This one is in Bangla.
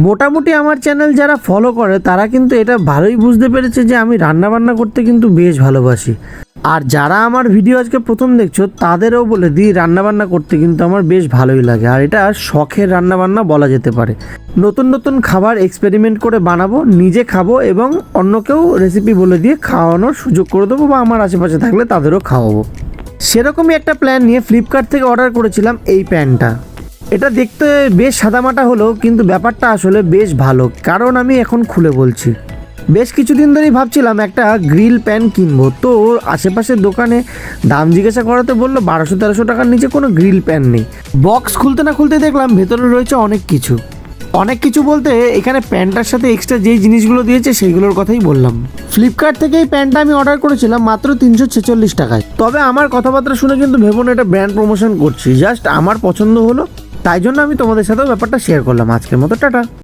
মোটামুটি আমার চ্যানেল যারা ফলো করে তারা কিন্তু এটা ভালোই বুঝতে পেরেছে যে আমি রান্নাবান্না করতে কিন্তু বেশ ভালোবাসি। আর যারা আমার ভিডিও আজকে প্রথম দেখছো তাদেরও বলে দিই, রান্নাবান্না করতে কিন্তু আমার বেশ ভালোই লাগে, আর এটা শখের রান্নাবান্না বলা যেতে পারে। নতুন নতুন খাবার এক্সপেরিমেন্ট করে বানাবো, নিজে খাবো এবং অন্যকেও রেসিপি বলে দিয়ে খাওয়ানোর সুযোগ করে দেবো, বা আমার আশেপাশে থাকলে তাদেরও খাওয়াবো। সেরকমই একটা প্ল্যান নিয়ে ফ্লিপকার্ট থেকে অর্ডার করেছিলাম এই প্যানটা। এটা দেখতে বেশ সাদামাটা হলেও কিন্তু ব্যাপারটা আসলে বেশ ভালো, কারণ আমি এখন খুলে বলছি। বেশ কিছুদিন ধরেই ভাবছিলাম একটা গ্রিল প্যান কিনবো, তো আশেপাশের দোকানে দাম জিজ্ঞাসা করাতে বললো 1200-1300 টাকার নিচে কোনো গ্রিল প্যান নেই। বক্স খুলতে না খুলতে দেখলাম ভেতরে রয়েছে অনেক কিছু বলতে এখানে প্যান্টটার সাথে এক্সট্রা যেই জিনিসগুলো দিয়েছে সেইগুলোর কথাই বললাম। ফ্লিপকার্ট থেকে এই প্যান্টটা আমি অর্ডার করেছিলাম মাত্র 346 টাকায়। তবে আমার কথাবার্তা শুনে কিন্তু ভেবো না এটা ব্র্যান্ড প্রমোশন করছি, জাস্ট আমার পছন্দ হলো, তাই জন্য আমি তোমাদের সাথেও ব্যাপারটা শেয়ার করলাম। আজকের মতো টাটা।